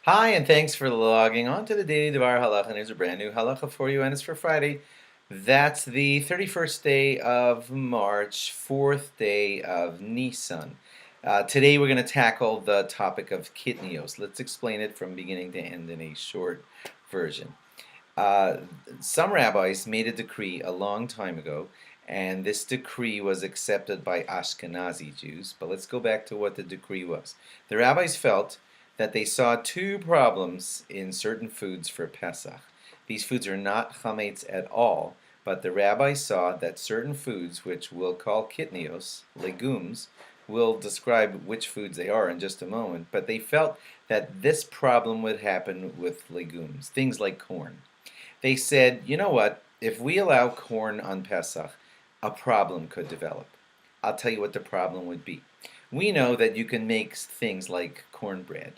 Hi, and thanks for logging on to the Daily DVAR Halacha. And here's a brand new halacha for you, and it's for Friday. That's the 31st day of March, fourth day of Nissan. Today we're going to tackle the topic of Kitniyos. Let's explain it from beginning to end in a short version. Uh, some rabbis made a decree a long time ago, and this decree was accepted by Ashkenazi Jews. But let's go back to what the decree was. The rabbis felt that they saw two problems in certain foods for Pesach. These foods are not chametz at all, but the rabbis saw that certain foods, which we'll call kitnios, legumes, we'll describe which foods they are in just a moment, but they felt that this problem would happen with legumes, things like corn. They said, you know what? If we allow corn on Pesach, a problem could develop. I'll tell you what the problem would be. We know that you can make things like cornbread.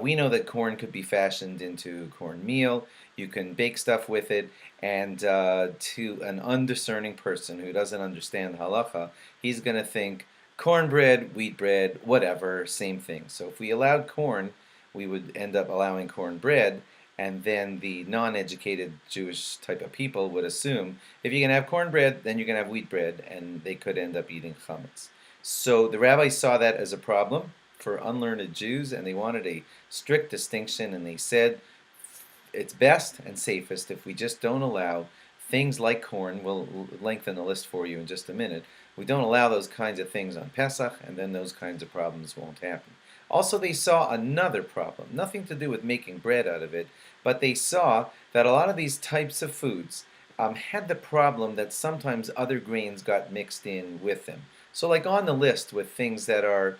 We know that corn could be fashioned into cornmeal. You can bake stuff with it, and to an undiscerning person who doesn't understand halacha, he's going to think cornbread, wheat bread, whatever, same thing. So if we allowed corn, we would end up allowing cornbread, and then the non-educated Jewish type of people would assume if you can have cornbread, then you can have wheat bread, and they could end up eating chametz. So the rabbis saw that as a problem for unlearned Jews, and they wanted a strict distinction, and they said it's best and safest if we just don't allow things like corn. We'll lengthen the list for you in just a minute. We don't allow those kinds of things on Pesach, and then those kinds of problems won't happen. Also, they saw another problem, nothing to do with making bread out of it, but they saw that a lot of these types of foods had the problem that sometimes other grains got mixed in with them. So, like on the list with things that are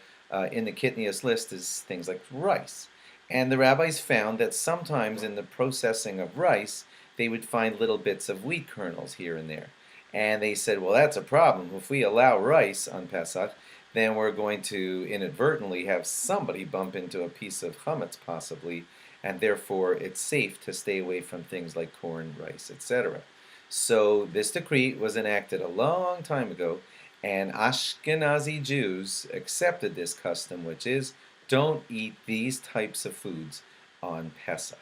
in the Kitniyos list is things like rice. And the rabbis found that sometimes in the processing of rice, they would find little bits of wheat kernels here and there. And they said, well, that's a problem. If we allow rice on Pesach, then we're going to inadvertently have somebody bump into a piece of chametz possibly, and therefore it's safe to stay away from things like corn, rice, etc. So this decree was enacted a long time ago, and Ashkenazi Jews accepted this custom, which is don't eat these types of foods on Pesach.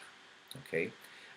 Okay?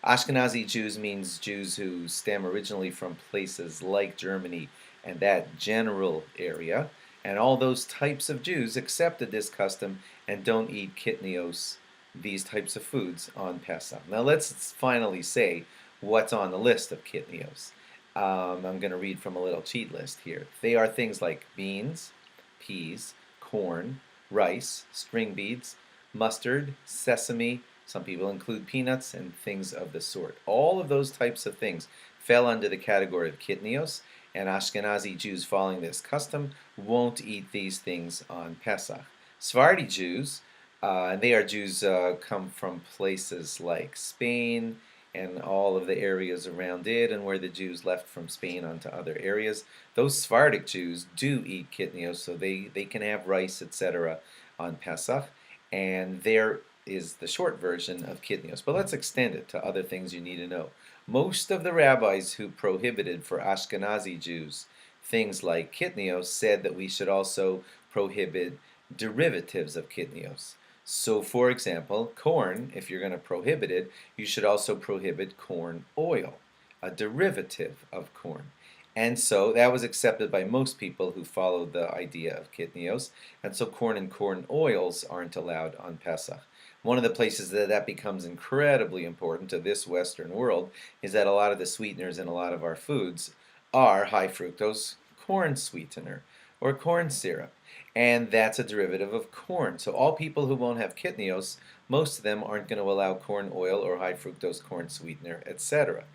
Ashkenazi Jews means Jews who stem originally from places like Germany and that general area. And all those types of Jews accepted this custom and don't eat kitnios, these types of foods, on Pesach. Now let's finally say what's on the list of kitnios. I'm going to read from a little cheat list here. They are things like beans, peas, corn, rice, string beans, mustard, sesame. Some people include peanuts and things of the sort. All of those types of things fell under the category of kitnios, and Ashkenazi Jews following this custom won't eat these things on Pesach. Sephardi Jews, and they are Jews come from places like Spain and all of the areas around it, and where the Jews left from Spain onto other areas. Those Sephardic Jews do eat kitnios, so they can have rice, etc., on Pesach, and there is the short version of kitnios. But let's extend it to other things you need to know. Most of the rabbis who prohibited for Ashkenazi Jews things like kitnios said that we should also prohibit derivatives of kitnios. So, for example, corn, if you're going to prohibit it, you should also prohibit corn oil, a derivative of corn. And so that was accepted by most people who followed the idea of kitnios. And so corn and corn oils aren't allowed on Pesach. One of the places that that becomes incredibly important to this Western world is that a lot of the sweeteners in a lot of our foods are high fructose corn sweetener or corn syrup, and that's a derivative of corn. So all people who won't have kitnios, most of them aren't going to allow corn oil or high fructose corn sweetener, etc.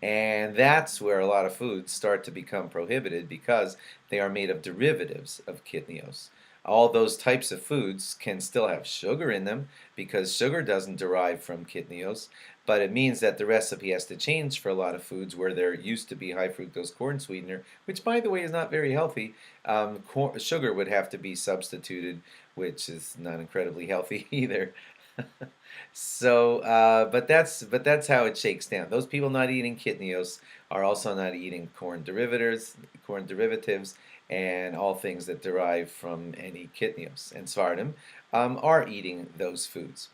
And that's where a lot of foods start to become prohibited because they are made of derivatives of kitnios. All those types of foods can still have sugar in them because sugar doesn't derive from kitnios, but it means that the recipe has to change for a lot of foods where there used to be high fructose corn sweetener, which by the way is not very healthy. Sugar would have to be substituted, which is not incredibly healthy either. So, but that's how it shakes down. Those people not eating kitnios are also not eating corn derivatives, and all things that derive from any kitnios. And Svardim are eating those foods.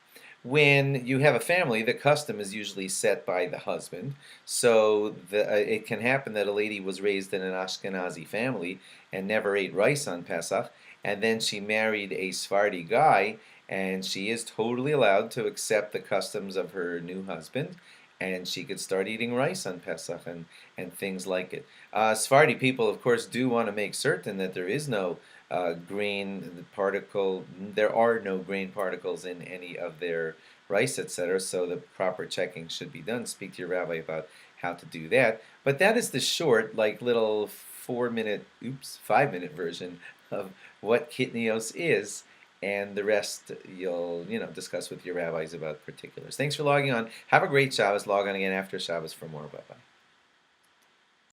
When you have a family, the custom is usually set by the husband. So it can happen that a lady was raised in an Ashkenazi family and never ate rice on Pesach, and then she married a Sephardi guy, and she is totally allowed to accept the customs of her new husband, and she could start eating rice on Pesach and things like it. Sephardi people, of course, do want to make certain that there is no there are no grain particles in any of their rice, etc. So the proper checking should be done. Speak to your rabbi about how to do that. But that is the short, like little 5-minute version of what Kitniyos is, and the rest you'll discuss with your rabbis about particulars. Thanks for logging on. Have a great Shabbos. Log on again after Shabbos for more. Bye bye.